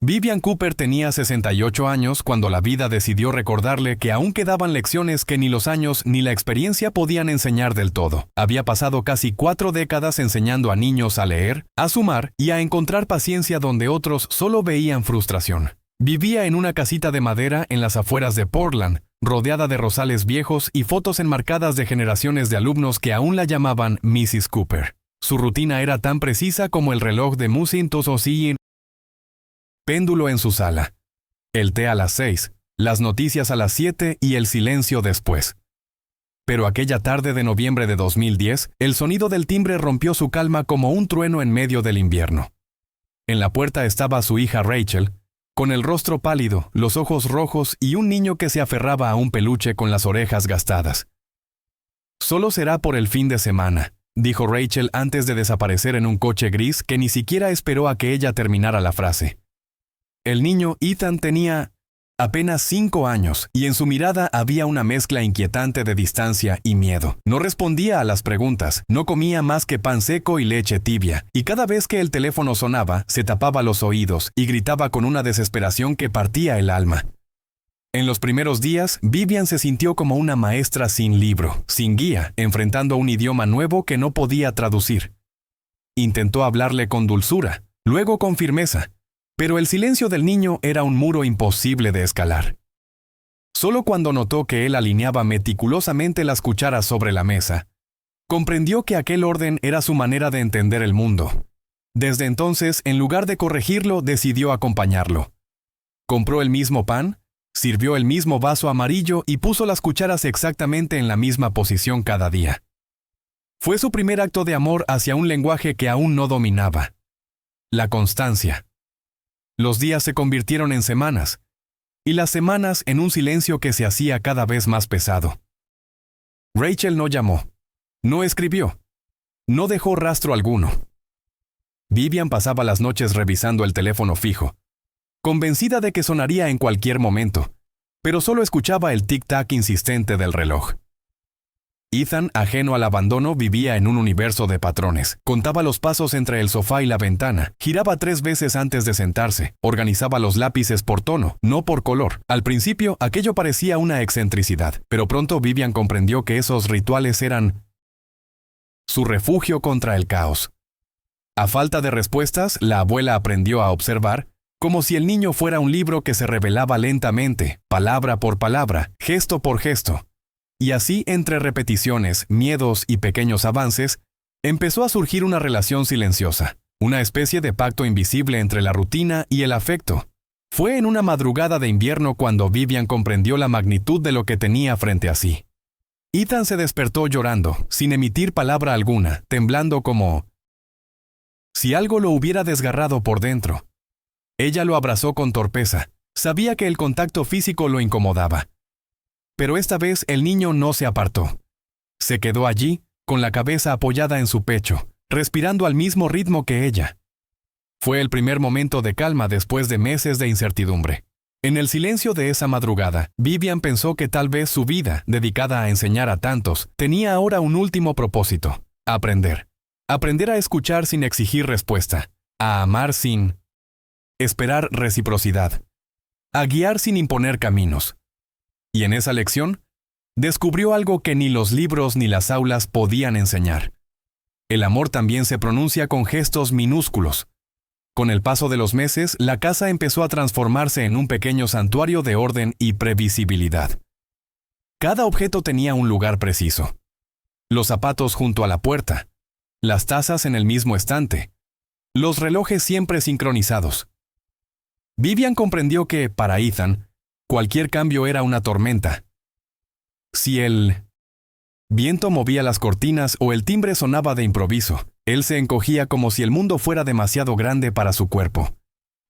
Vivian Cooper tenía 68 años cuando la vida decidió recordarle que aún quedaban lecciones que ni los años ni la experiencia podían enseñar del todo. Había pasado casi 4 décadas enseñando a niños a leer, a sumar y a encontrar paciencia donde otros solo veían frustración. Vivía en una casita de madera en las afueras de Portland, rodeada de rosales viejos y fotos enmarcadas de generaciones de alumnos que aún la llamaban Mrs. Cooper. Su rutina era tan precisa como el reloj de Musin Tososillin, péndulo en su sala, el té a las 6, las noticias a las 7 y el silencio después. Pero aquella tarde de noviembre de 2010, el sonido del timbre rompió su calma como un trueno en medio del invierno. En la puerta estaba su hija Rachel, con el rostro pálido, los ojos rojos y un niño que se aferraba a un peluche con las orejas gastadas. «Solo será por el fin de semana», dijo Rachel antes de desaparecer en un coche gris que ni siquiera esperó a que ella terminara la frase. El niño Ethan tenía apenas 5 años y en su mirada había una mezcla inquietante de distancia y miedo. No respondía a las preguntas, no comía más que pan seco y leche tibia, y cada vez que el teléfono sonaba, se tapaba los oídos y gritaba con una desesperación que partía el alma. En los primeros días, Vivian se sintió como una maestra sin libro, sin guía, enfrentando un idioma nuevo que no podía traducir. Intentó hablarle con dulzura, luego con firmeza, pero el silencio del niño era un muro imposible de escalar. Solo cuando notó que él alineaba meticulosamente las cucharas sobre la mesa, comprendió que aquel orden era su manera de entender el mundo. Desde entonces, en lugar de corregirlo, decidió acompañarlo. Compró el mismo pan, sirvió el mismo vaso amarillo y puso las cucharas exactamente en la misma posición cada día. Fue su primer acto de amor hacia un lenguaje que aún no dominaba: la constancia. Los días se convirtieron en semanas, y las semanas en un silencio que se hacía cada vez más pesado. Rachel no llamó, no escribió, no dejó rastro alguno. Vivian pasaba las noches revisando el teléfono fijo, convencida de que sonaría en cualquier momento, pero solo escuchaba el tic-tac insistente del reloj. Ethan, ajeno al abandono, vivía en un universo de patrones. Contaba los pasos entre el sofá y la ventana, giraba 3 veces antes de sentarse, organizaba los lápices por tono, no por color. Al principio, aquello parecía una excentricidad, pero pronto Vivian comprendió que esos rituales eran su refugio contra el caos. A falta de respuestas, la abuela aprendió a observar, como si el niño fuera un libro que se revelaba lentamente, palabra por palabra, gesto por gesto. Y así, entre repeticiones, miedos y pequeños avances, empezó a surgir una relación silenciosa, una especie de pacto invisible entre la rutina y el afecto. Fue en una madrugada de invierno cuando Vivian comprendió la magnitud de lo que tenía frente a sí. Ethan se despertó llorando, sin emitir palabra alguna, temblando como si algo lo hubiera desgarrado por dentro. Ella lo abrazó con torpeza. Sabía que el contacto físico lo incomodaba. Pero esta vez el niño no se apartó. Se quedó allí, con la cabeza apoyada en su pecho, respirando al mismo ritmo que ella. Fue el primer momento de calma después de meses de incertidumbre. En el silencio de esa madrugada, Vivian pensó que tal vez su vida, dedicada a enseñar a tantos, tenía ahora un último propósito: aprender. Aprender a escuchar sin exigir respuesta, a amar sin esperar reciprocidad, a guiar sin imponer caminos. Y en esa lección, descubrió algo que ni los libros ni las aulas podían enseñar. El amor también se pronuncia con gestos minúsculos. Con el paso de los meses, la casa empezó a transformarse en un pequeño santuario de orden y previsibilidad. Cada objeto tenía un lugar preciso. Los zapatos junto a la puerta, las tazas en el mismo estante, los relojes siempre sincronizados. Vivian comprendió que, para Ethan, cualquier cambio era una tormenta. Si el viento movía las cortinas o el timbre sonaba de improviso, él se encogía como si el mundo fuera demasiado grande para su cuerpo.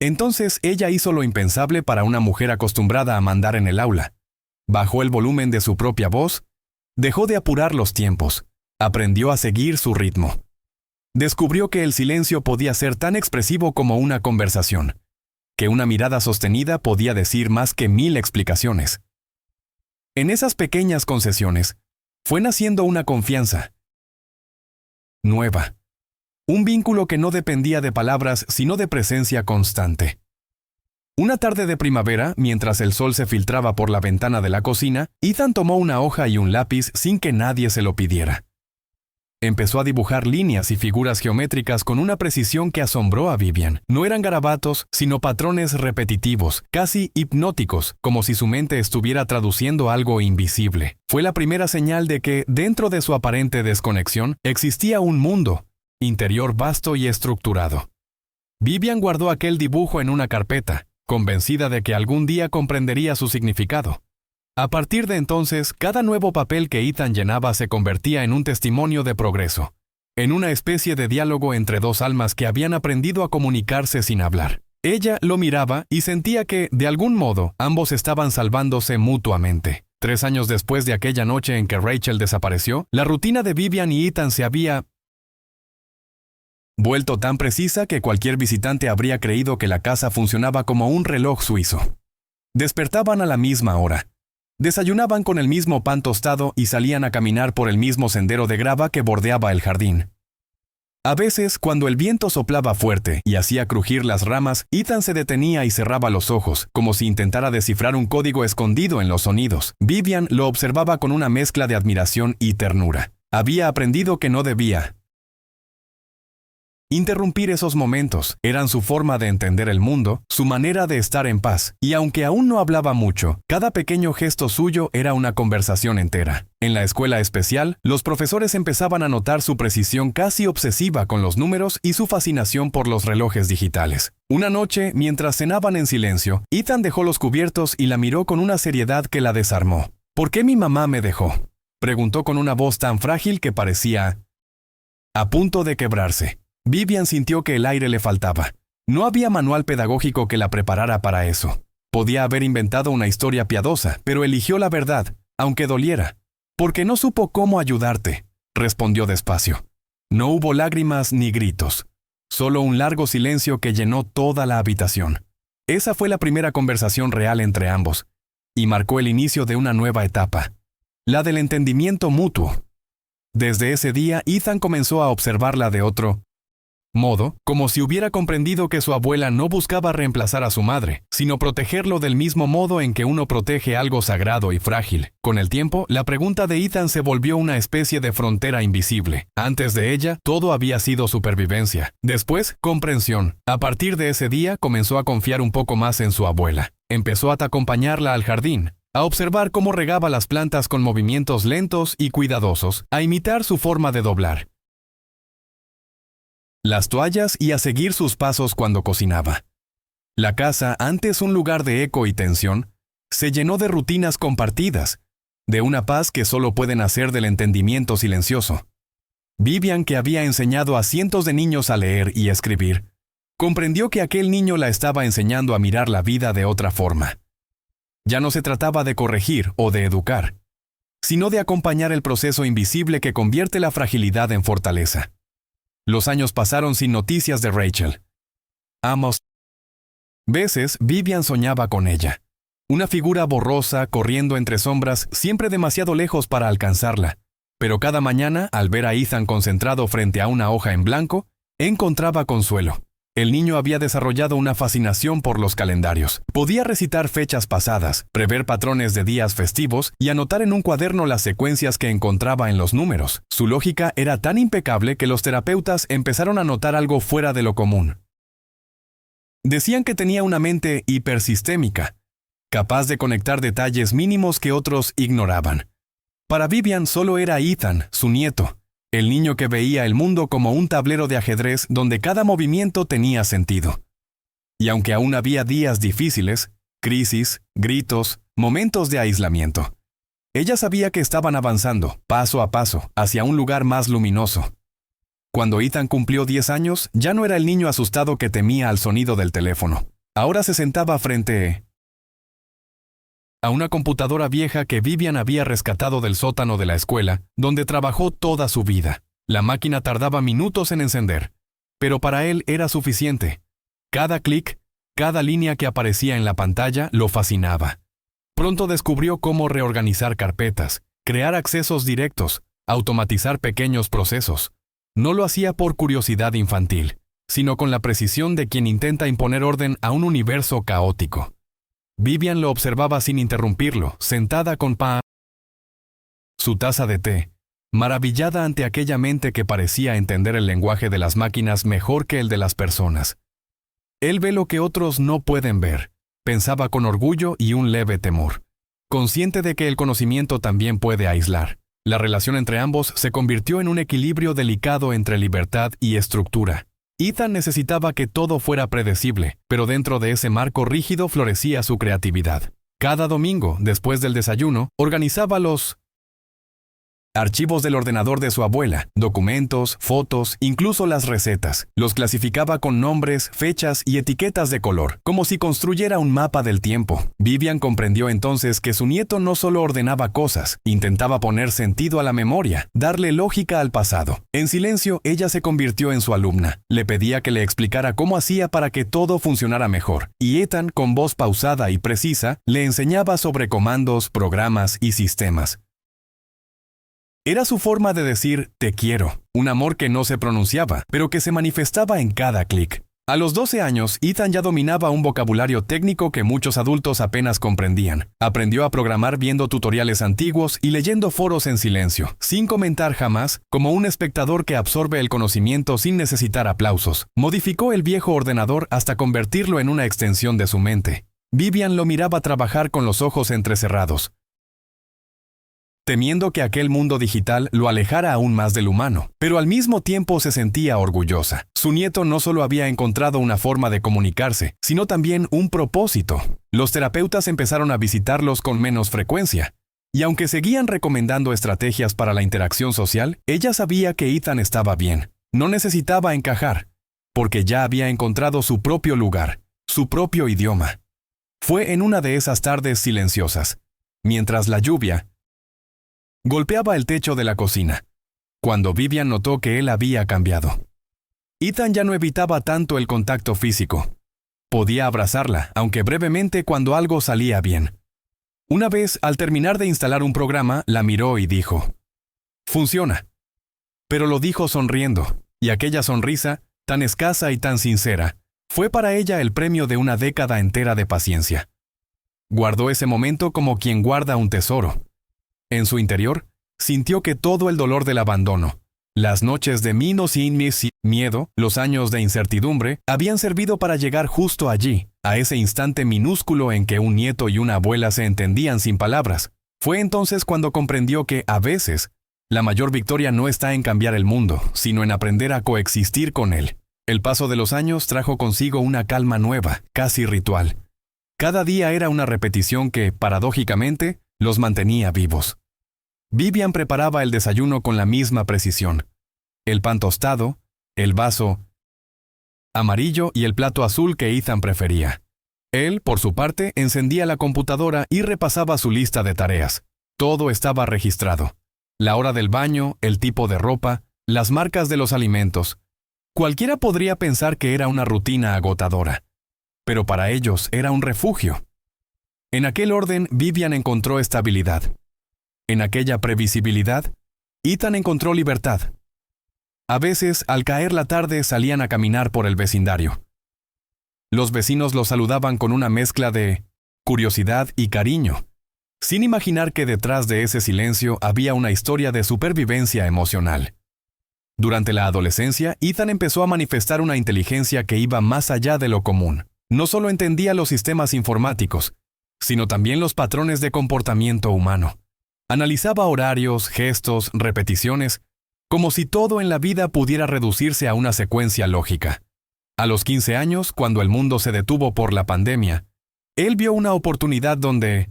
Entonces ella hizo lo impensable para una mujer acostumbrada a mandar en el aula. Bajó el volumen de su propia voz, dejó de apurar los tiempos, aprendió a seguir su ritmo. Descubrió que el silencio podía ser tan expresivo como una conversación, que una mirada sostenida podía decir más que 1000 explicaciones. En esas pequeñas concesiones, fue naciendo una confianza nueva, un vínculo que no dependía de palabras sino de presencia constante. Una tarde de primavera, mientras el sol se filtraba por la ventana de la cocina, Ethan tomó una hoja y un lápiz sin que nadie se lo pidiera. Empezó a dibujar líneas y figuras geométricas con una precisión que asombró a Vivian. No eran garabatos, sino patrones repetitivos, casi hipnóticos, como si su mente estuviera traduciendo algo invisible. Fue la primera señal de que, dentro de su aparente desconexión, existía un mundo interior vasto y estructurado. Vivian guardó aquel dibujo en una carpeta, convencida de que algún día comprendería su significado. A partir de entonces, cada nuevo papel que Ethan llenaba se convertía en un testimonio de progreso, en una especie de diálogo entre dos almas que habían aprendido a comunicarse sin hablar. Ella lo miraba y sentía que, de algún modo, ambos estaban salvándose mutuamente. 3 años después de aquella noche en que Rachel desapareció, la rutina de Vivian y Ethan se había vuelto tan precisa que cualquier visitante habría creído que la casa funcionaba como un reloj suizo. Despertaban a la misma hora. Desayunaban con el mismo pan tostado y salían a caminar por el mismo sendero de grava que bordeaba el jardín. A veces, cuando el viento soplaba fuerte y hacía crujir las ramas, Ethan se detenía y cerraba los ojos, como si intentara descifrar un código escondido en los sonidos. Vivian lo observaba con una mezcla de admiración y ternura. Había aprendido que no debía interrumpir esos momentos. Eran su forma de entender el mundo, su manera de estar en paz, y aunque aún no hablaba mucho, cada pequeño gesto suyo era una conversación entera. En la escuela especial, los profesores empezaban a notar su precisión casi obsesiva con los números y su fascinación por los relojes digitales. Una noche, mientras cenaban en silencio, Ethan dejó los cubiertos y la miró con una seriedad que la desarmó. ¿Por qué mi mamá me dejó?, preguntó con una voz tan frágil que parecía a punto de quebrarse. Vivian sintió que el aire le faltaba. No había manual pedagógico que la preparara para eso. Podía haber inventado una historia piadosa, pero eligió la verdad, aunque doliera. «Porque no supo cómo ayudarte», respondió despacio. No hubo lágrimas ni gritos, solo un largo silencio que llenó toda la habitación. Esa fue la primera conversación real entre ambos, y marcó el inicio de una nueva etapa, la del entendimiento mutuo. Desde ese día, Ethan comenzó a observarla de otro modo, como si hubiera comprendido que su abuela no buscaba reemplazar a su madre, sino protegerlo del mismo modo en que uno protege algo sagrado y frágil. Con el tiempo, la pregunta de Ethan se volvió una especie de frontera invisible. Antes de ella, todo había sido supervivencia. Después, comprensión. A partir de ese día, comenzó a confiar un poco más en su abuela. Empezó a acompañarla al jardín, a observar cómo regaba las plantas con movimientos lentos y cuidadosos, a imitar su forma de doblar las toallas y a seguir sus pasos cuando cocinaba. La casa, antes un lugar de eco y tensión, se llenó de rutinas compartidas, de una paz que solo puede nacer del entendimiento silencioso. Vivian, que había enseñado a cientos de niños a leer y escribir, comprendió que aquel niño la estaba enseñando a mirar la vida de otra forma. Ya no se trataba de corregir o de educar, sino de acompañar el proceso invisible que convierte la fragilidad en fortaleza. Los años pasaron sin noticias de Rachel. Veces, Vivian soñaba con ella. Una figura borrosa corriendo entre sombras, siempre demasiado lejos para alcanzarla. Pero cada mañana, al ver a Ethan concentrado frente a una hoja en blanco, encontraba consuelo. El niño había desarrollado una fascinación por los calendarios. Podía recitar fechas pasadas, prever patrones de días festivos y anotar en un cuaderno las secuencias que encontraba en los números. Su lógica era tan impecable que los terapeutas empezaron a notar algo fuera de lo común. Decían que tenía una mente hipersistémica, capaz de conectar detalles mínimos que otros ignoraban. Para Vivian solo era Ethan, su nieto, el niño que veía el mundo como un tablero de ajedrez donde cada movimiento tenía sentido. Y aunque aún había días difíciles, crisis, gritos, momentos de aislamiento, ella sabía que estaban avanzando, paso a paso, hacia un lugar más luminoso. Cuando Ethan cumplió 10 años, ya no era el niño asustado que temía al sonido del teléfono. Ahora se sentaba frente a una computadora vieja que Vivian había rescatado del sótano de la escuela, donde trabajó toda su vida. La máquina tardaba minutos en encender, pero para él era suficiente. Cada clic, cada línea que aparecía en la pantalla lo fascinaba. Pronto descubrió cómo reorganizar carpetas, crear accesos directos, automatizar pequeños procesos. No lo hacía por curiosidad infantil. sino con la precisión de quien intenta imponer orden a un universo caótico. Vivian lo observaba sin interrumpirlo, sentada con su taza de té, maravillada ante aquella mente que parecía entender el lenguaje de las máquinas mejor que el de las personas. Él ve lo que otros no pueden ver, pensaba con orgullo y un leve temor, consciente de que el conocimiento también puede aislar. La relación entre ambos se convirtió en un equilibrio delicado entre libertad y estructura. Ethan necesitaba que todo fuera predecible, pero dentro de ese marco rígido florecía su creatividad. Cada domingo, después del desayuno, organizaba los archivos del ordenador de su abuela, documentos, fotos, incluso las recetas. Los clasificaba con nombres, fechas y etiquetas de color, como si construyera un mapa del tiempo. Vivian comprendió entonces que su nieto no solo ordenaba cosas, intentaba poner sentido a la memoria, darle lógica al pasado. En silencio, ella se convirtió en su alumna. Le pedía que le explicara cómo hacía para que todo funcionara mejor, y Ethan, con voz pausada y precisa, le enseñaba sobre comandos, programas y sistemas. Era su forma de decir «te quiero», un amor que no se pronunciaba, pero que se manifestaba en cada clic. A los 12 años, Ethan ya dominaba un vocabulario técnico que muchos adultos apenas comprendían. Aprendió a programar viendo tutoriales antiguos y leyendo foros en silencio, sin comentar jamás, como un espectador que absorbe el conocimiento sin necesitar aplausos. Modificó el viejo ordenador hasta convertirlo en una extensión de su mente. Vivian lo miraba trabajar con los ojos entrecerrados, temiendo que aquel mundo digital lo alejara aún más del humano, pero al mismo tiempo se sentía orgullosa. Su nieto no solo había encontrado una forma de comunicarse, sino también un propósito. Los terapeutas empezaron a visitarlos con menos frecuencia, y aunque seguían recomendando estrategias para la interacción social, ella sabía que Ethan estaba bien. No necesitaba encajar, porque ya había encontrado su propio lugar, su propio idioma. Fue en una de esas tardes silenciosas, mientras la lluvia golpeaba el techo de la cocina, cuando Vivian notó que él había cambiado. Ethan ya no evitaba tanto el contacto físico. Podía abrazarla, aunque brevemente, cuando algo salía bien. Una vez, al terminar de instalar un programa, la miró y dijo, «Funciona». Pero lo dijo sonriendo, y aquella sonrisa, tan escasa y tan sincera, fue para ella el premio de una década entera de paciencia. Guardó ese momento como quien guarda un tesoro. En su interior, sintió que todo el dolor del abandono, las noches de miedo, los años de incertidumbre, habían servido para llegar justo allí, a ese instante minúsculo en que un nieto y una abuela se entendían sin palabras. Fue entonces cuando comprendió que, a veces, la mayor victoria no está en cambiar el mundo, sino en aprender a coexistir con él. El paso de los años trajo consigo una calma nueva, casi ritual. Cada día era una repetición que, paradójicamente, los mantenía vivos. Vivian preparaba el desayuno con la misma precisión. El pan tostado, el vaso amarillo y el plato azul que Ethan prefería. Él, por su parte, encendía la computadora y repasaba su lista de tareas. Todo estaba registrado. La hora del baño, el tipo de ropa, las marcas de los alimentos. Cualquiera podría pensar que era una rutina agotadora, pero para ellos era un refugio. En aquel orden, Vivian encontró estabilidad. En aquella previsibilidad, Ethan encontró libertad. A veces, al caer la tarde, salían a caminar por el vecindario. Los vecinos los saludaban con una mezcla de curiosidad y cariño, sin imaginar que detrás de ese silencio había una historia de supervivencia emocional. Durante la adolescencia, Ethan empezó a manifestar una inteligencia que iba más allá de lo común. No solo entendía los sistemas informáticos, sino también los patrones de comportamiento humano. Analizaba horarios, gestos, repeticiones, como si todo en la vida pudiera reducirse a una secuencia lógica. A los 15 años, cuando el mundo se detuvo por la pandemia, él vio una oportunidad donde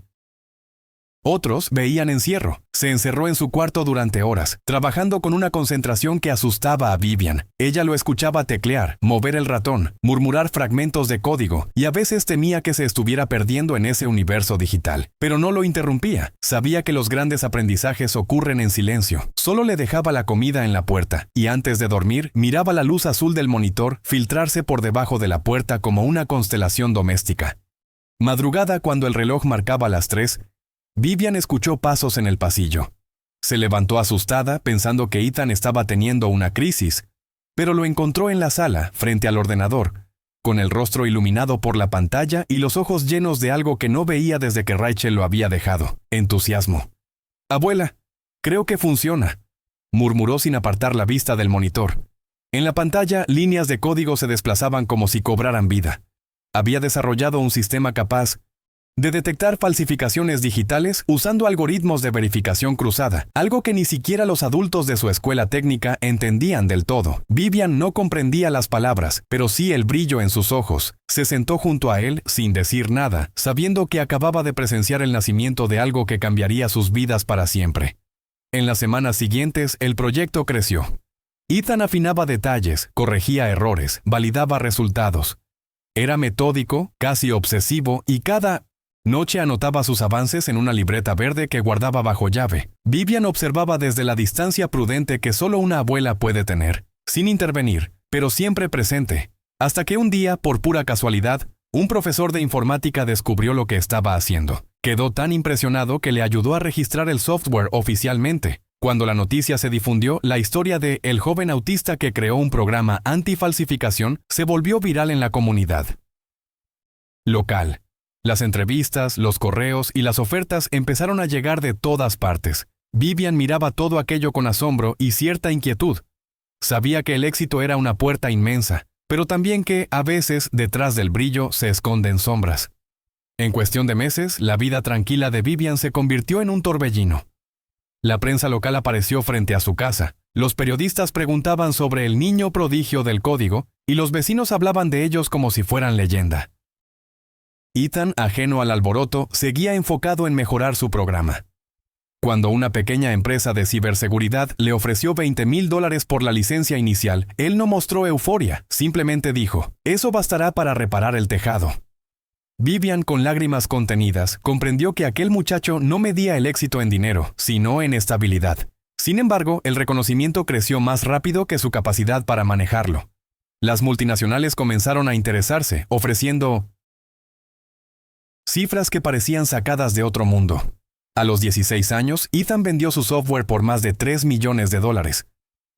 otros veían encierro. Se encerró en su cuarto durante horas, trabajando con una concentración que asustaba a Vivian. Ella lo escuchaba teclear, mover el ratón, murmurar fragmentos de código, y a veces temía que se estuviera perdiendo en ese universo digital. Pero no lo interrumpía. Sabía que los grandes aprendizajes ocurren en silencio. Solo le dejaba la comida en la puerta, y antes de dormir, miraba la luz azul del monitor filtrarse por debajo de la puerta como una constelación doméstica. Madrugada, cuando el reloj marcaba las 3, Vivian escuchó pasos en el pasillo. Se levantó asustada, pensando que Ethan estaba teniendo una crisis, pero lo encontró en la sala, frente al ordenador, con el rostro iluminado por la pantalla y los ojos llenos de algo que no veía desde que Rachel lo había dejado: entusiasmo. «Abuela, creo que funciona», murmuró sin apartar la vista del monitor. En la pantalla, líneas de código se desplazaban como si cobraran vida. Había desarrollado un sistema capaz de detectar falsificaciones digitales usando algoritmos de verificación cruzada, algo que ni siquiera los adultos de su escuela técnica entendían del todo. Vivian no comprendía las palabras, pero sí el brillo en sus ojos. Se sentó junto a él sin decir nada, sabiendo que acababa de presenciar el nacimiento de algo que cambiaría sus vidas para siempre. En las semanas siguientes, el proyecto creció. Ethan afinaba detalles, corregía errores, validaba resultados. Era metódico, casi obsesivo, y cada noche anotaba sus avances en una libreta verde que guardaba bajo llave. Vivian observaba desde la distancia prudente que solo una abuela puede tener, sin intervenir, pero siempre presente, hasta que un día, por pura casualidad, un profesor de informática descubrió lo que estaba haciendo. Quedó tan impresionado que le ayudó a registrar el software oficialmente. Cuando la noticia se difundió, la historia de el joven autista que creó un programa anti-falsificación se volvió viral en la comunidad local. Las entrevistas, los correos y las ofertas empezaron a llegar de todas partes. Vivian miraba todo aquello con asombro y cierta inquietud. Sabía que el éxito era una puerta inmensa, pero también que, a veces, detrás del brillo se esconden sombras. En cuestión de meses, la vida tranquila de Vivian se convirtió en un torbellino. La prensa local apareció frente a su casa, los periodistas preguntaban sobre el niño prodigio del código y los vecinos hablaban de ellos como si fueran leyenda. Ethan, ajeno al alboroto, seguía enfocado en mejorar su programa. Cuando una pequeña empresa de ciberseguridad le ofreció $20,000 por la licencia inicial, él no mostró euforia, simplemente dijo: «Eso bastará para reparar el tejado». Vivian, con lágrimas contenidas, comprendió que aquel muchacho no medía el éxito en dinero, sino en estabilidad. Sin embargo, el reconocimiento creció más rápido que su capacidad para manejarlo. Las multinacionales comenzaron a interesarse, ofreciendo cifras que parecían sacadas de otro mundo. A los 16 años, Ethan vendió su software por más de $3 millones.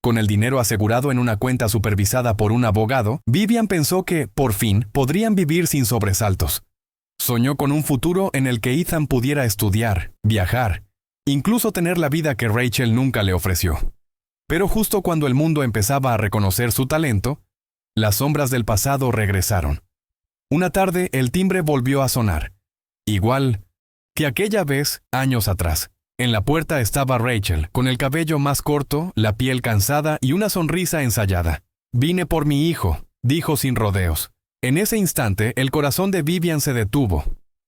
Con el dinero asegurado en una cuenta supervisada por un abogado, Vivian pensó que, por fin, podrían vivir sin sobresaltos. Soñó con un futuro en el que Ethan pudiera estudiar, viajar, incluso tener la vida que Rachel nunca le ofreció. Pero justo cuando el mundo empezaba a reconocer su talento, las sombras del pasado regresaron. Una tarde, el timbre volvió a sonar. Igual que aquella vez, años atrás. En la puerta estaba Rachel, con el cabello más corto, la piel cansada y una sonrisa ensayada. «Vine por mi hijo», dijo sin rodeos. En ese instante, el corazón de Vivian se detuvo.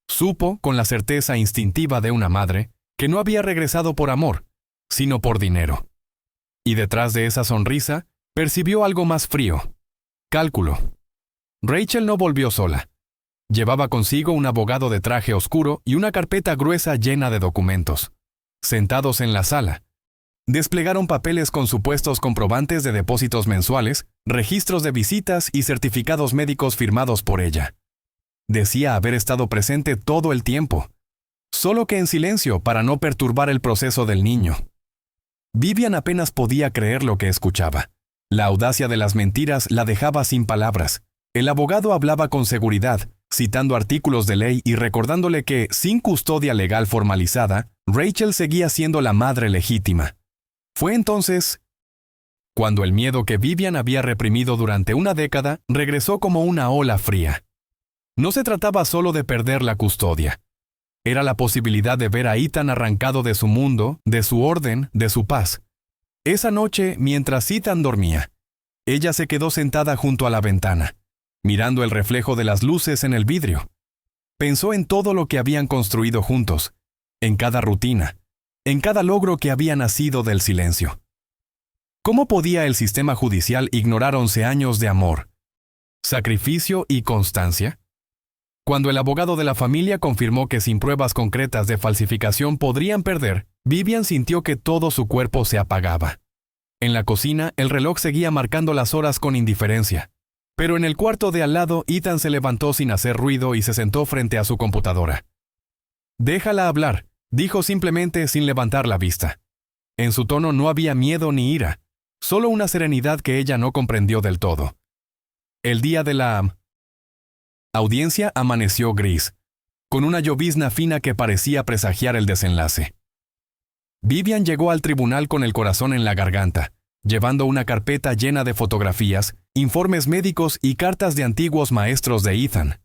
Supo, con la certeza instintiva de una madre, que no había regresado por amor, sino por dinero. Y detrás de esa sonrisa, percibió algo más frío: cálculo. Rachel no volvió sola. Llevaba consigo un abogado de traje oscuro y una carpeta gruesa llena de documentos. Sentados en la sala, desplegaron papeles con supuestos comprobantes de depósitos mensuales, registros de visitas y certificados médicos firmados por ella. Decía haber estado presente todo el tiempo, solo que en silencio para no perturbar el proceso del niño. Vivian apenas podía creer lo que escuchaba. La audacia de las mentiras la dejaba sin palabras. El abogado hablaba con seguridad, citando artículos de ley y recordándole que, sin custodia legal formalizada, Rachel seguía siendo la madre legítima. Fue entonces cuando el miedo que Vivian había reprimido durante una década regresó como una ola fría. No se trataba solo de perder la custodia. Era la posibilidad de ver a Ethan arrancado de su mundo, de su orden, de su paz. Esa noche, mientras Ethan dormía, ella se quedó sentada junto a la ventana, mirando el reflejo de las luces en el vidrio. Pensó en todo lo que habían construido juntos, en cada rutina, en cada logro que había nacido del silencio. ¿Cómo podía el sistema judicial ignorar 11 años de amor, sacrificio y constancia? Cuando el abogado de la familia confirmó que sin pruebas concretas de falsificación podrían perder, Vivian sintió que todo su cuerpo se apagaba. En la cocina, el reloj seguía marcando las horas con indiferencia. Pero en el cuarto de al lado, Ethan se levantó sin hacer ruido y se sentó frente a su computadora. «Déjala hablar», dijo simplemente sin levantar la vista. En su tono no había miedo ni ira, solo una serenidad que ella no comprendió del todo. El día de la audiencia amaneció gris, con una llovizna fina que parecía presagiar el desenlace. Vivian llegó al tribunal con el corazón en la garganta, llevando una carpeta llena de fotografías, informes médicos y cartas de antiguos maestros de Ethan.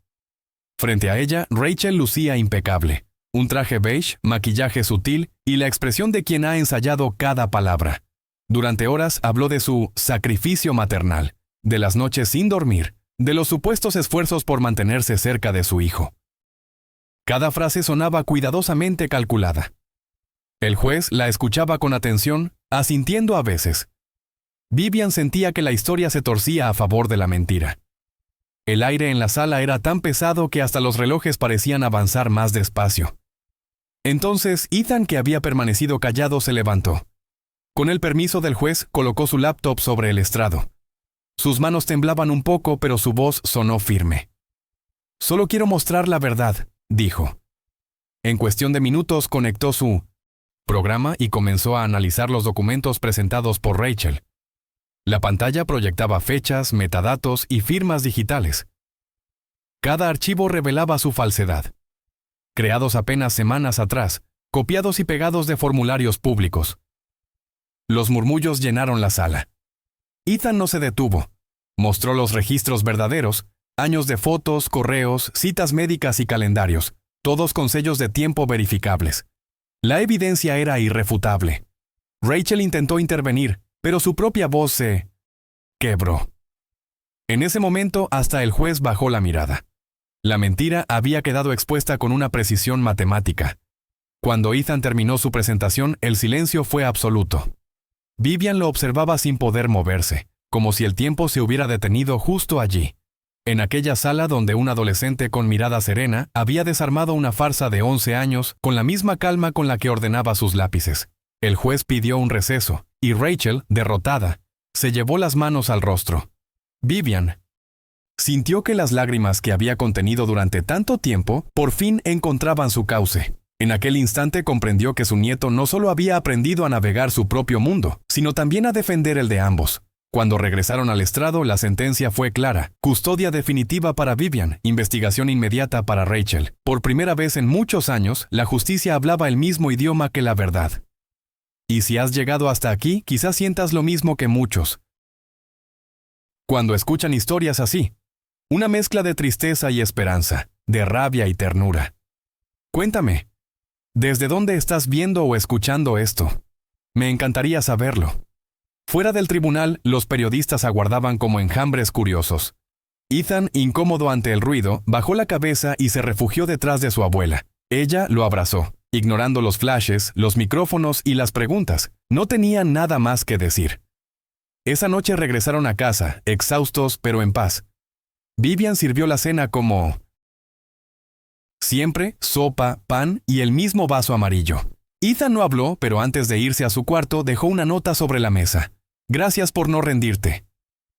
Frente a ella, Rachel lucía impecable, un traje beige, maquillaje sutil y la expresión de quien ha ensayado cada palabra. Durante horas habló de su sacrificio maternal, de las noches sin dormir, de los supuestos esfuerzos por mantenerse cerca de su hijo. Cada frase sonaba cuidadosamente calculada. El juez la escuchaba con atención, asintiendo a veces. Vivian sentía que la historia se torcía a favor de la mentira. El aire en la sala era tan pesado que hasta los relojes parecían avanzar más despacio. Entonces, Ethan, que había permanecido callado, se levantó. Con el permiso del juez, colocó su laptop sobre el estrado. Sus manos temblaban un poco, pero su voz sonó firme. «Solo quiero mostrar la verdad», dijo. En cuestión de minutos conectó su programa y comenzó a analizar los documentos presentados por Rachel. La pantalla proyectaba fechas, metadatos y firmas digitales. Cada archivo revelaba su falsedad. Creados apenas semanas atrás, copiados y pegados de formularios públicos. Los murmullos llenaron la sala. Ethan no se detuvo. Mostró los registros verdaderos, años de fotos, correos, citas médicas y calendarios, todos con sellos de tiempo verificables. La evidencia era irrefutable. Rachel intentó intervenir, pero su propia voz se quebró. En ese momento, hasta el juez bajó la mirada. La mentira había quedado expuesta con una precisión matemática. Cuando Ethan terminó su presentación, el silencio fue absoluto. Vivian lo observaba sin poder moverse, como si el tiempo se hubiera detenido justo allí, en aquella sala donde un adolescente con mirada serena había desarmado una farsa de 11 años con la misma calma con la que ordenaba sus lápices. El juez pidió un receso, y Rachel, derrotada, se llevó las manos al rostro. Vivian sintió que las lágrimas que había contenido durante tanto tiempo por fin encontraban su cauce. En aquel instante comprendió que su nieto no solo había aprendido a navegar su propio mundo, sino también a defender el de ambos. Cuando regresaron al estrado, la sentencia fue clara: custodia definitiva para Vivian, investigación inmediata para Rachel. Por primera vez en muchos años, la justicia hablaba el mismo idioma que la verdad. Y si has llegado hasta aquí, quizás sientas lo mismo que muchos cuando escuchan historias así. Una mezcla de tristeza y esperanza, de rabia y ternura. Cuéntame, ¿desde dónde estás viendo o escuchando esto? Me encantaría saberlo. Fuera del tribunal, los periodistas aguardaban como enjambres curiosos. Ethan, incómodo ante el ruido, bajó la cabeza y se refugió detrás de su abuela. Ella lo abrazó, ignorando los flashes, los micrófonos y las preguntas. No tenía nada más que decir. Esa noche regresaron a casa, exhaustos pero en paz. Vivian sirvió la cena como siempre, sopa, pan y el mismo vaso amarillo. Ethan no habló, pero antes de irse a su cuarto dejó una nota sobre la mesa. «Gracias por no rendirte».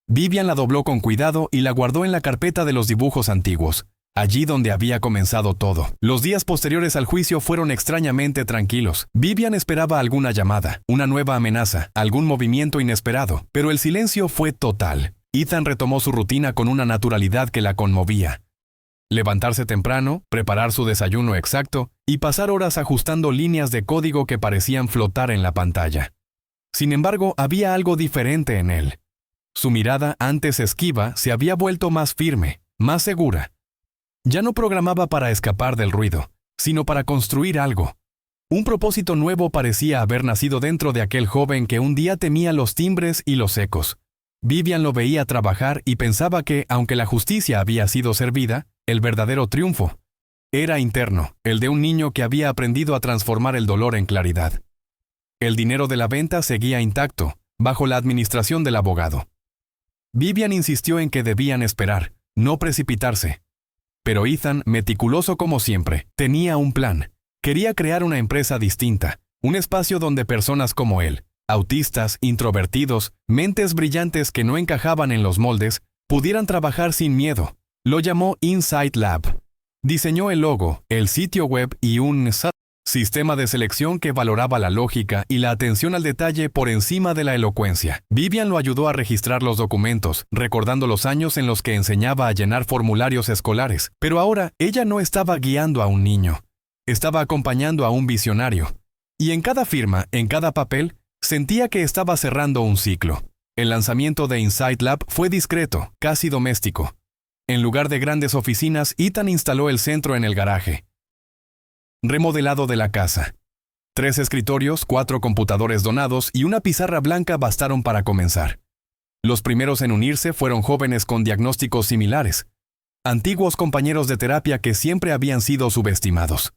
Vivian la dobló con cuidado y la guardó en la carpeta de los dibujos antiguos, allí donde había comenzado todo. Los días posteriores al juicio fueron extrañamente tranquilos. Vivian esperaba alguna llamada, una nueva amenaza, algún movimiento inesperado, pero el silencio fue total. Ethan retomó su rutina con una naturalidad que la conmovía. Levantarse temprano, preparar su desayuno exacto y pasar horas ajustando líneas de código que parecían flotar en la pantalla. Sin embargo, había algo diferente en él. Su mirada, antes esquiva, se había vuelto más firme, más segura. Ya no programaba para escapar del ruido, sino para construir algo. Un propósito nuevo parecía haber nacido dentro de aquel joven que un día temía los timbres y los ecos. Vivian lo veía trabajar y pensaba que, aunque la justicia había sido servida, el verdadero triunfo era interno, el de un niño que había aprendido a transformar el dolor en claridad. El dinero de la venta seguía intacto, bajo la administración del abogado. Vivian insistió en que debían esperar, no precipitarse. Pero Ethan, meticuloso como siempre, tenía un plan. Quería crear una empresa distinta, un espacio donde personas como él, autistas, introvertidos, mentes brillantes que no encajaban en los moldes, pudieran trabajar sin miedo. Lo llamó Insight Lab. Diseñó el logo, el sitio web y un Sistema de selección que valoraba la lógica y la atención al detalle por encima de la elocuencia. Vivian lo ayudó a registrar los documentos, recordando los años en los que enseñaba a llenar formularios escolares. Pero ahora ella no estaba guiando a un niño. Estaba acompañando a un visionario. Y en cada firma, en cada papel, sentía que estaba cerrando un ciclo. El lanzamiento de Insight Lab fue discreto, casi doméstico. En lugar de grandes oficinas, Ethan instaló el centro en el garaje remodelado de la casa. 3 escritorios, 4 computadores donados y una pizarra blanca bastaron para comenzar. Los primeros en unirse fueron jóvenes con diagnósticos similares, antiguos compañeros de terapia que siempre habían sido subestimados.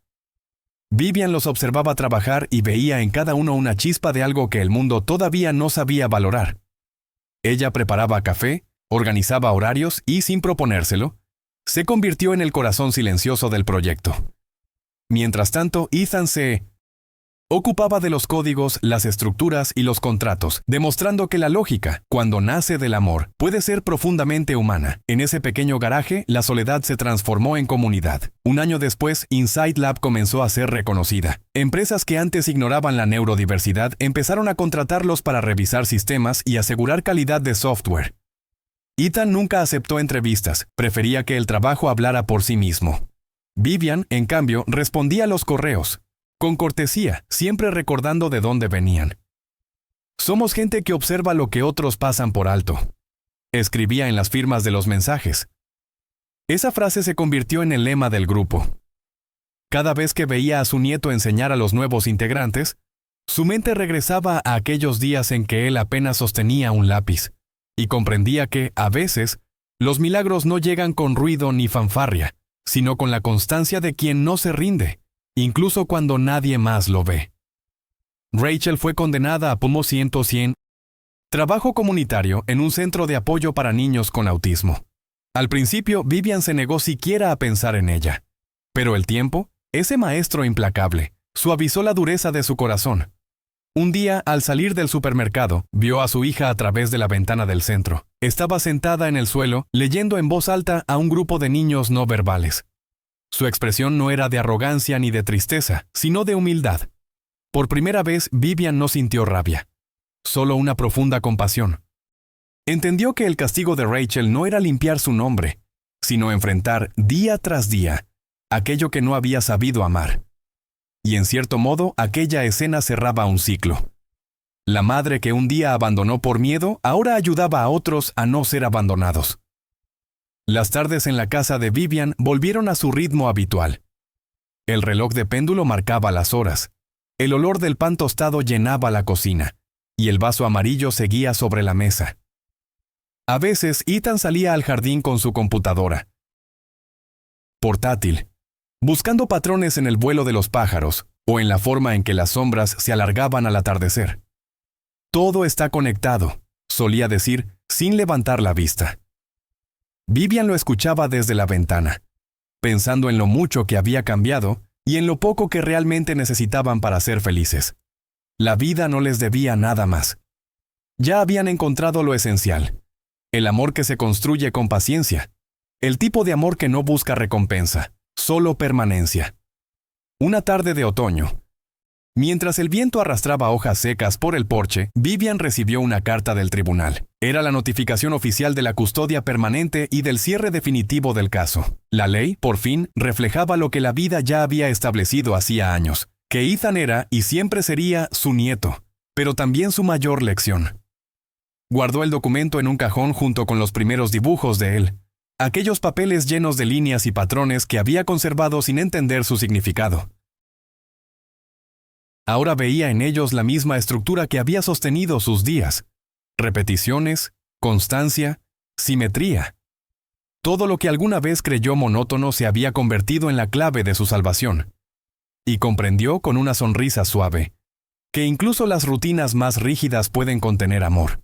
Vivian los observaba trabajar y veía en cada uno una chispa de algo que el mundo todavía no sabía valorar. Ella preparaba café, organizaba horarios y, sin proponérselo, se convirtió en el corazón silencioso del proyecto. Mientras tanto, Ethan se ocupaba de los códigos, las estructuras y los contratos, demostrando que la lógica, cuando nace del amor, puede ser profundamente humana. En ese pequeño garaje, la soledad se transformó en comunidad. Un año después, Insight Lab comenzó a ser reconocida. Empresas que antes ignoraban la neurodiversidad empezaron a contratarlos para revisar sistemas y asegurar calidad de software. Ethan nunca aceptó entrevistas, prefería que el trabajo hablara por sí mismo. Vivian, en cambio, respondía a los correos, con cortesía, siempre recordando de dónde venían. Somos gente que observa lo que otros pasan por alto. Escribía en las firmas de los mensajes. Esa frase se convirtió en el lema del grupo. Cada vez que veía a su nieto enseñar a los nuevos integrantes, su mente regresaba a aquellos días en que él apenas sostenía un lápiz, y comprendía que, a veces, los milagros no llegan con ruido ni fanfarria, sino con la constancia de quien no se rinde, incluso cuando nadie más lo ve. Rachel fue condenada a Pomo 100, trabajo comunitario en un centro de apoyo para niños con autismo. Al principio, Vivian se negó siquiera a pensar en ella. Pero el tiempo, ese maestro implacable, suavizó la dureza de su corazón. Un día, al salir del supermercado, vio a su hija a través de la ventana del centro. Estaba sentada en el suelo, leyendo en voz alta a un grupo de niños no verbales. Su expresión no era de arrogancia ni de tristeza, sino de humildad. Por primera vez, Vivian no sintió rabia, solo una profunda compasión. Entendió que el castigo de Rachel no era limpiar su nombre, sino enfrentar día tras día aquello que no había sabido amar. Y en cierto modo, aquella escena cerraba un ciclo. La madre que un día abandonó por miedo, ahora ayudaba a otros a no ser abandonados. Las tardes en la casa de Vivian volvieron a su ritmo habitual. El reloj de péndulo marcaba las horas. El olor del pan tostado llenaba la cocina, y el vaso amarillo seguía sobre la mesa. A veces, Ethan salía al jardín con su computadora portátil, buscando patrones en el vuelo de los pájaros o en la forma en que las sombras se alargaban al atardecer. Todo está conectado, solía decir, sin levantar la vista. Vivian lo escuchaba desde la ventana, pensando en lo mucho que había cambiado y en lo poco que realmente necesitaban para ser felices. La vida no les debía nada más. Ya habían encontrado lo esencial, el amor que se construye con paciencia, el tipo de amor que no busca recompensa, solo permanencia. Una tarde de otoño, mientras el viento arrastraba hojas secas por el porche, Vivian recibió una carta del tribunal. Era la notificación oficial de la custodia permanente y del cierre definitivo del caso. La ley, por fin, reflejaba lo que la vida ya había establecido hacía años, que Ethan era y siempre sería su nieto, pero también su mayor lección. Guardó el documento en un cajón junto con los primeros dibujos de él, aquellos papeles llenos de líneas y patrones que había conservado sin entender su significado. Ahora veía en ellos la misma estructura que había sostenido sus días. Repeticiones, constancia, simetría. Todo lo que alguna vez creyó monótono se había convertido en la clave de su salvación. Y comprendió con una sonrisa suave que incluso las rutinas más rígidas pueden contener amor.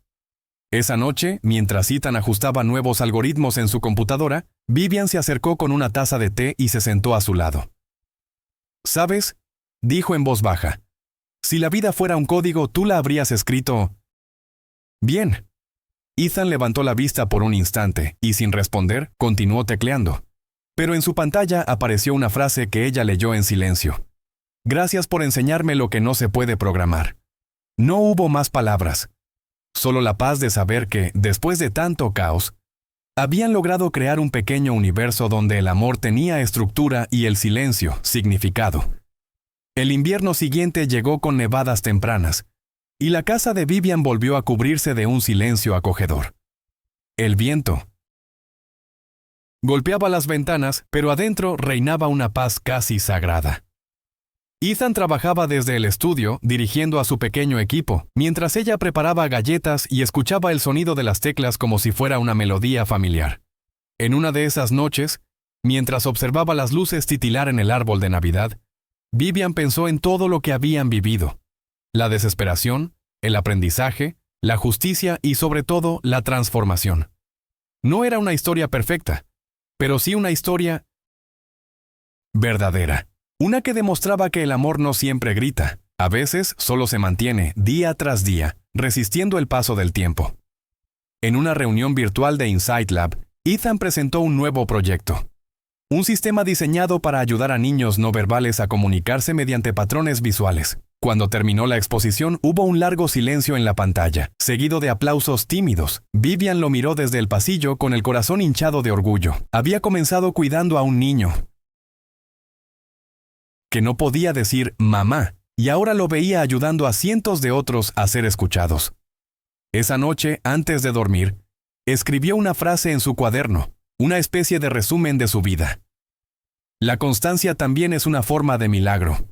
Esa noche, mientras Ethan ajustaba nuevos algoritmos en su computadora, Vivian se acercó con una taza de té y se sentó a su lado. «¿Sabes?», dijo en voz baja. «Si la vida fuera un código, tú la habrías escrito». «Bien». Ethan levantó la vista por un instante y, sin responder, continuó tecleando. Pero en su pantalla apareció una frase que ella leyó en silencio. Gracias por enseñarme lo que no se puede programar. No hubo más palabras. Solo la paz de saber que, después de tanto caos, habían logrado crear un pequeño universo donde el amor tenía estructura y el silencio, significado. El invierno siguiente llegó con nevadas tempranas, y la casa de Vivian volvió a cubrirse de un silencio acogedor. El viento golpeaba las ventanas, pero adentro reinaba una paz casi sagrada. Ethan trabajaba desde el estudio, dirigiendo a su pequeño equipo, mientras ella preparaba galletas y escuchaba el sonido de las teclas como si fuera una melodía familiar. En una de esas noches, mientras observaba las luces titilar en el árbol de Navidad, Vivian pensó en todo lo que habían vivido: la desesperación, el aprendizaje, la justicia y sobre todo la transformación. No era una historia perfecta, pero sí una historia verdadera. Una que demostraba que el amor no siempre grita, a veces solo se mantiene día tras día, resistiendo el paso del tiempo. En una reunión virtual de Insight Lab, Ethan presentó un nuevo proyecto. Un sistema diseñado para ayudar a niños no verbales a comunicarse mediante patrones visuales. Cuando terminó la exposición, hubo un largo silencio en la pantalla, seguido de aplausos tímidos. Vivian lo miró desde el pasillo con el corazón hinchado de orgullo. Había comenzado cuidando a un niño que no podía decir mamá, y ahora lo veía ayudando a cientos de otros a ser escuchados. Esa noche, antes de dormir, escribió una frase en su cuaderno, una especie de resumen de su vida. La constancia también es una forma de milagro.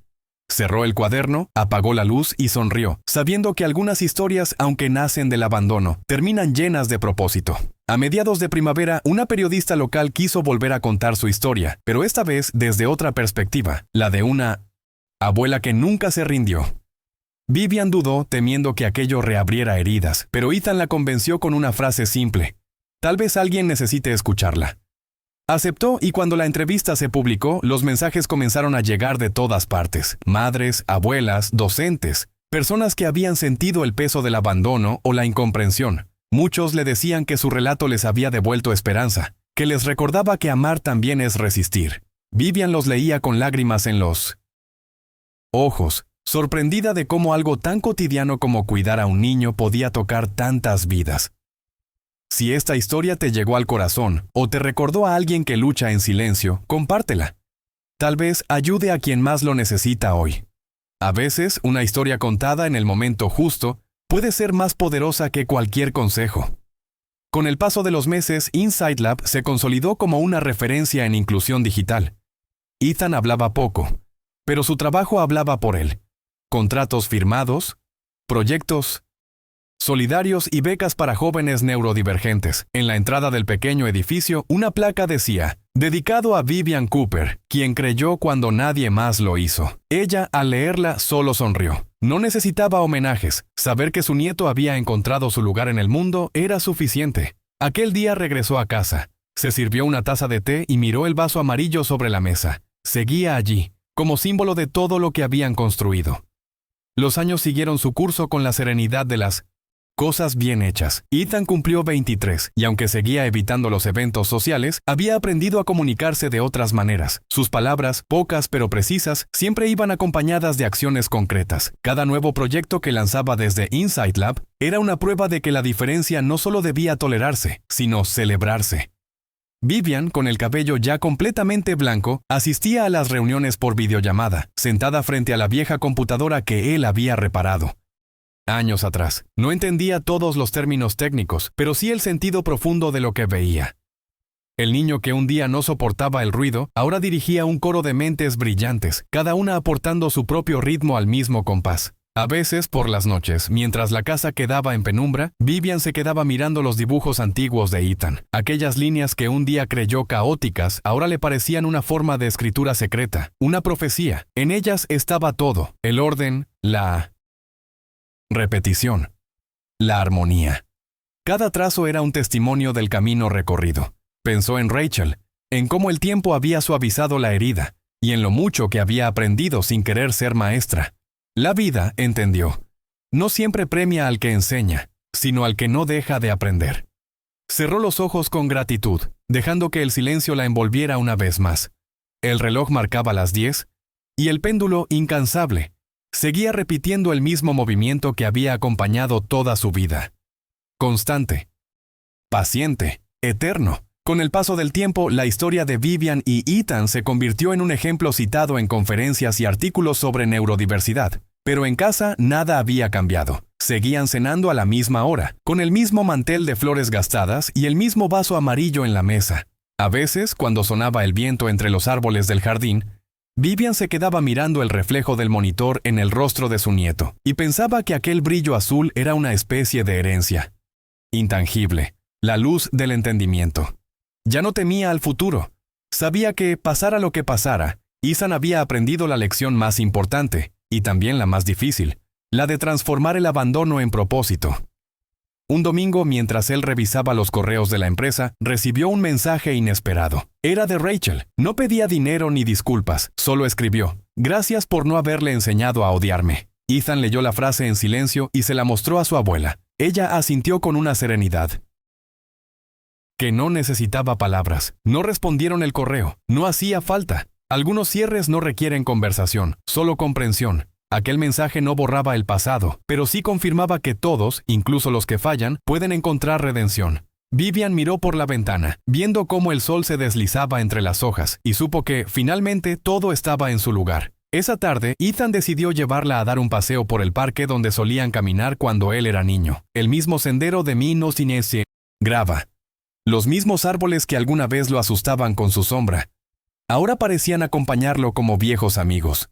Cerró el cuaderno, apagó la luz y sonrió, sabiendo que algunas historias, aunque nacen del abandono, terminan llenas de propósito. A mediados de primavera, una periodista local quiso volver a contar su historia, pero esta vez desde otra perspectiva, la de una abuela que nunca se rindió. Vivian dudó, temiendo que aquello reabriera heridas, pero Ethan la convenció con una frase simple: tal vez alguien necesite escucharla. Aceptó, y cuando la entrevista se publicó, los mensajes comenzaron a llegar de todas partes: madres, abuelas, docentes, personas que habían sentido el peso del abandono o la incomprensión. Muchos le decían que su relato les había devuelto esperanza, que les recordaba que amar también es resistir. Vivian los leía con lágrimas en los ojos, sorprendida de cómo algo tan cotidiano como cuidar a un niño podía tocar tantas vidas. Si esta historia te llegó al corazón o te recordó a alguien que lucha en silencio, compártela. Tal vez ayude a quien más lo necesita hoy. A veces, una historia contada en el momento justo puede ser más poderosa que cualquier consejo. Con el paso de los meses, Insight Lab se consolidó como una referencia en inclusión digital. Ethan hablaba poco, pero su trabajo hablaba por él. Contratos firmados, proyectos solidarios y becas para jóvenes neurodivergentes. En la entrada del pequeño edificio, una placa decía: dedicado a Vivian Cooper, quien creyó cuando nadie más lo hizo. Ella, al leerla, solo sonrió. No necesitaba homenajes. Saber que su nieto había encontrado su lugar en el mundo era suficiente. Aquel día regresó a casa. Se sirvió una taza de té y miró el vaso amarillo sobre la mesa. Seguía allí, como símbolo de todo lo que habían construido. Los años siguieron su curso con la serenidad de las cosas bien hechas. Ethan cumplió 23, y aunque seguía evitando los eventos sociales, había aprendido a comunicarse de otras maneras. Sus palabras, pocas pero precisas, siempre iban acompañadas de acciones concretas. Cada nuevo proyecto que lanzaba desde Insight Lab era una prueba de que la diferencia no solo debía tolerarse, sino celebrarse. Vivian, con el cabello ya completamente blanco, asistía a las reuniones por videollamada, sentada frente a la vieja computadora que él había reparado años atrás. No entendía todos los términos técnicos, pero sí el sentido profundo de lo que veía. El niño que un día no soportaba el ruido, ahora dirigía un coro de mentes brillantes, cada una aportando su propio ritmo al mismo compás. A veces, por las noches, mientras la casa quedaba en penumbra, Vivian se quedaba mirando los dibujos antiguos de Ethan. Aquellas líneas que un día creyó caóticas, ahora le parecían una forma de escritura secreta, una profecía. En ellas estaba todo: el orden, la repetición, la armonía. Cada trazo era un testimonio del camino recorrido. Pensó en Rachel, en cómo el tiempo había suavizado la herida, y en lo mucho que había aprendido sin querer ser maestra. La vida, entendió, no siempre premia al que enseña, sino al que no deja de aprender. Cerró los ojos con gratitud, dejando que el silencio la envolviera una vez más. El reloj marcaba las 10, y el péndulo, incansable, seguía repitiendo el mismo movimiento que había acompañado toda su vida. Constante, paciente, eterno. Con el paso del tiempo, la historia de Vivian y Ethan se convirtió en un ejemplo citado en conferencias y artículos sobre neurodiversidad. Pero en casa nada había cambiado. Seguían cenando a la misma hora, con el mismo mantel de flores gastadas y el mismo vaso amarillo en la mesa. A veces, cuando sonaba el viento entre los árboles del jardín, Vivian se quedaba mirando el reflejo del monitor en el rostro de su nieto y pensaba que aquel brillo azul era una especie de herencia. Intangible, la luz del entendimiento. Ya no temía al futuro. Sabía que, pasara lo que pasara, Ethan había aprendido la lección más importante, y también la más difícil, la de transformar el abandono en propósito. Un domingo, mientras él revisaba los correos de la empresa, recibió un mensaje inesperado. Era de Rachel. No pedía dinero ni disculpas, solo escribió: «Gracias por no haberle enseñado a odiarme». Ethan leyó la frase en silencio y se la mostró a su abuela. Ella asintió con una serenidad que no necesitaba palabras. No respondieron el correo. No hacía falta. Algunos cierres no requieren conversación, solo comprensión. Aquel mensaje no borraba el pasado, pero sí confirmaba que todos, incluso los que fallan, pueden encontrar redención. Vivian miró por la ventana, viendo cómo el sol se deslizaba entre las hojas, y supo que, finalmente, todo estaba en su lugar. Esa tarde, Ethan decidió llevarla a dar un paseo por el parque donde solían caminar cuando él era niño. El mismo sendero de Mino Sinese grava. Los mismos árboles que alguna vez lo asustaban con su sombra. Ahora parecían acompañarlo como viejos amigos.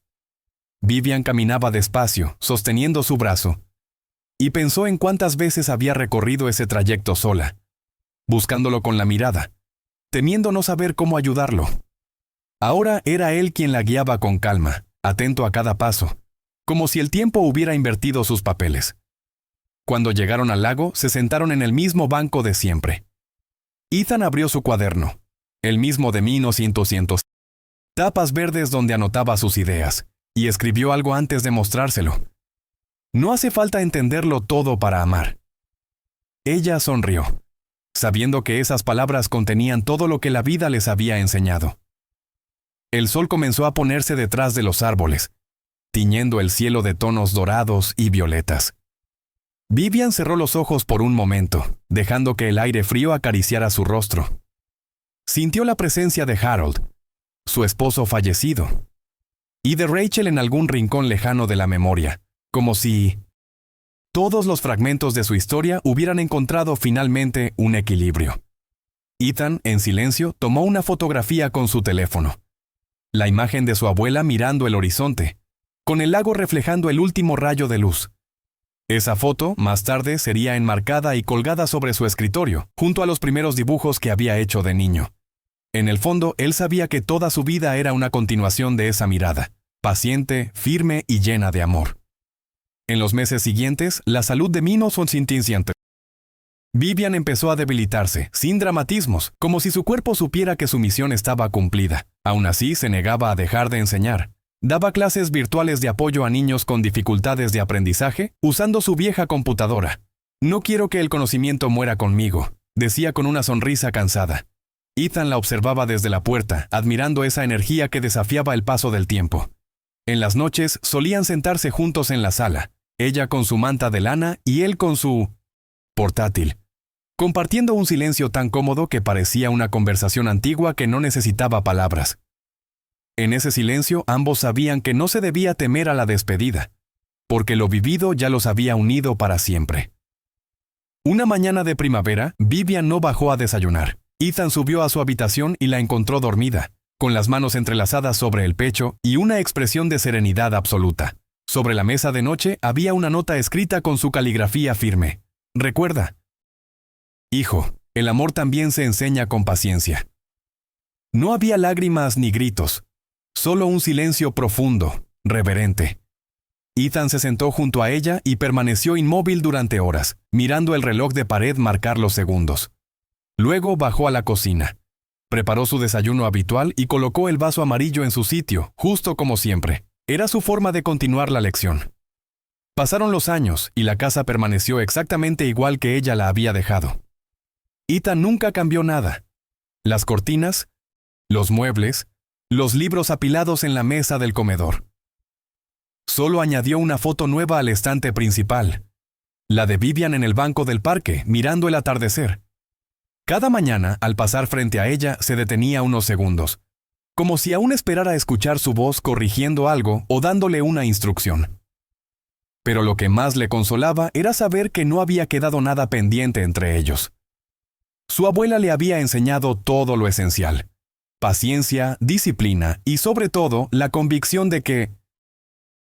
Vivian caminaba despacio, sosteniendo su brazo, y pensó en cuántas veces había recorrido ese trayecto sola, buscándolo con la mirada, temiendo no saber cómo ayudarlo. Ahora era él quien la guiaba con calma, atento a cada paso, como si el tiempo hubiera invertido sus papeles. Cuando llegaron al lago, se sentaron en el mismo banco de siempre. Ethan abrió su cuaderno, el mismo de 1900, tapas verdes donde anotaba sus ideas, y escribió algo antes de mostrárselo. No hace falta entenderlo todo para amar. Ella sonrió, sabiendo que esas palabras contenían todo lo que la vida les había enseñado. El sol comenzó a ponerse detrás de los árboles, tiñendo el cielo de tonos dorados y violetas. Vivian cerró los ojos por un momento, dejando que el aire frío acariciara su rostro. Sintió la presencia de Harold, su esposo fallecido, y de Rachel en algún rincón lejano de la memoria, como si todos los fragmentos de su historia hubieran encontrado finalmente un equilibrio. Ethan, en silencio, tomó una fotografía con su teléfono. La imagen de su abuela mirando el horizonte, con el lago reflejando el último rayo de luz. Esa foto, más tarde, sería enmarcada y colgada sobre su escritorio, junto a los primeros dibujos que había hecho de niño. En el fondo, él sabía que toda su vida era una continuación de esa mirada, paciente, firme y llena de amor. En los meses siguientes, la salud de Mino fue sintiente. Vivian empezó a debilitarse, sin dramatismos, como si su cuerpo supiera que su misión estaba cumplida. Aún así, se negaba a dejar de enseñar. Daba clases virtuales de apoyo a niños con dificultades de aprendizaje, usando su vieja computadora. «No quiero que el conocimiento muera conmigo», decía con una sonrisa cansada. Ethan la observaba desde la puerta, admirando esa energía que desafiaba el paso del tiempo. En las noches solían sentarse juntos en la sala, ella con su manta de lana y él con su portátil, compartiendo un silencio tan cómodo que parecía una conversación antigua que no necesitaba palabras. En ese silencio ambos sabían que no se debía temer a la despedida, porque lo vivido ya los había unido para siempre. Una mañana de primavera, Vivian no bajó a desayunar. Ethan subió a su habitación y la encontró dormida, con las manos entrelazadas sobre el pecho y una expresión de serenidad absoluta. Sobre la mesa de noche había una nota escrita con su caligrafía firme. «Recuerda, hijo, el amor también se enseña con paciencia». No había lágrimas ni gritos, solo un silencio profundo, reverente. Ethan se sentó junto a ella y permaneció inmóvil durante horas, mirando el reloj de pared marcar los segundos. Luego bajó a la cocina. Preparó su desayuno habitual y colocó el vaso amarillo en su sitio, justo como siempre. Era su forma de continuar la lección. Pasaron los años y la casa permaneció exactamente igual que ella la había dejado. Ethan nunca cambió nada. Las cortinas, los muebles, los libros apilados en la mesa del comedor. Solo añadió una foto nueva al estante principal, la de Vivian en el banco del parque, mirando el atardecer. Cada mañana, al pasar frente a ella, se detenía unos segundos, como si aún esperara escuchar su voz corrigiendo algo o dándole una instrucción. Pero lo que más le consolaba era saber que no había quedado nada pendiente entre ellos. Su abuela le había enseñado todo lo esencial: paciencia, disciplina y, sobre todo, la convicción de que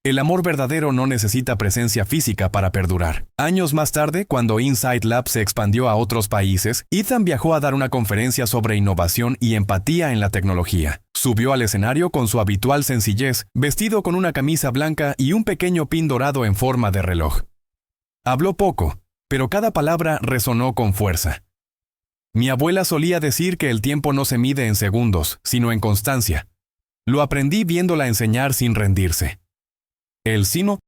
el amor verdadero no necesita presencia física para perdurar. Años más tarde, cuando Insight Lab se expandió a otros países, Ethan viajó a dar una conferencia sobre innovación y empatía en la tecnología. Subió al escenario con su habitual sencillez, vestido con una camisa blanca y un pequeño pin dorado en forma de reloj. Habló poco, pero cada palabra resonó con fuerza. Mi abuela solía decir que el tiempo no se mide en segundos, sino en constancia. Lo aprendí viéndola enseñar sin rendirse. El sino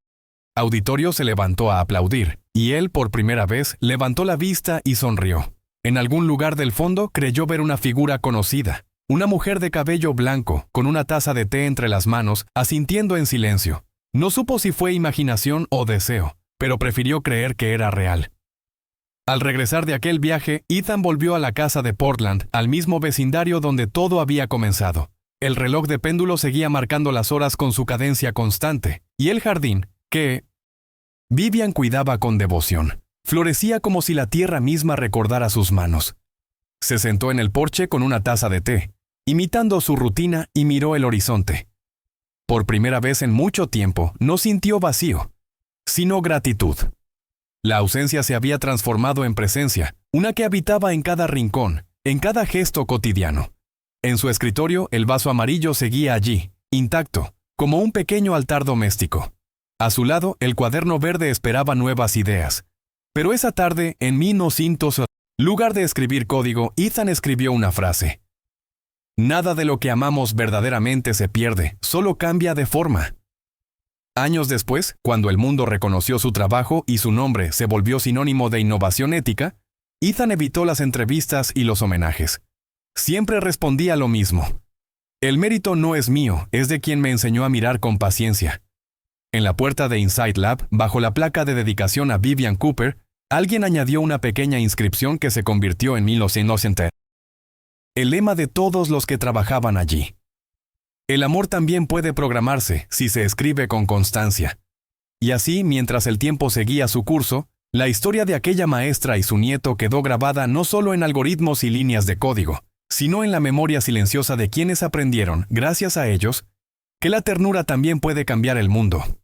auditorio se levantó a aplaudir, y él, por primera vez, levantó la vista y sonrió. En algún lugar del fondo creyó ver una figura conocida, una mujer de cabello blanco, con una taza de té entre las manos, asintiendo en silencio. No supo si fue imaginación o deseo, pero prefirió creer que era real. Al regresar de aquel viaje, Ethan volvió a la casa de Portland, al mismo vecindario donde todo había comenzado. El reloj de péndulo seguía marcando las horas con su cadencia constante, y el jardín, que Vivian cuidaba con devoción, florecía como si la tierra misma recordara sus manos. Se sentó en el porche con una taza de té, imitando su rutina, y miró el horizonte. Por primera vez en mucho tiempo, no sintió vacío, sino gratitud. La ausencia se había transformado en presencia, una que habitaba en cada rincón, en cada gesto cotidiano. En su escritorio, el vaso amarillo seguía allí, intacto, como un pequeño altar doméstico. A su lado, el cuaderno verde esperaba nuevas ideas. Pero esa tarde, en 1900, lugar de escribir código, Ethan escribió una frase. Nada de lo que amamos verdaderamente se pierde, solo cambia de forma. Años después, cuando el mundo reconoció su trabajo y su nombre se volvió sinónimo de innovación ética, Ethan evitó las entrevistas y los homenajes. Siempre respondía lo mismo. El mérito no es mío, es de quien me enseñó a mirar con paciencia. En la puerta de Insight Lab, bajo la placa de dedicación a Vivian Cooper, alguien añadió una pequeña inscripción que se convirtió en 1900. El lema de todos los que trabajaban allí. El amor también puede programarse si se escribe con constancia. Y así, mientras el tiempo seguía su curso, la historia de aquella maestra y su nieto quedó grabada no solo en algoritmos y líneas de código, sino en la memoria silenciosa de quienes aprendieron, gracias a ellos, que la ternura también puede cambiar el mundo.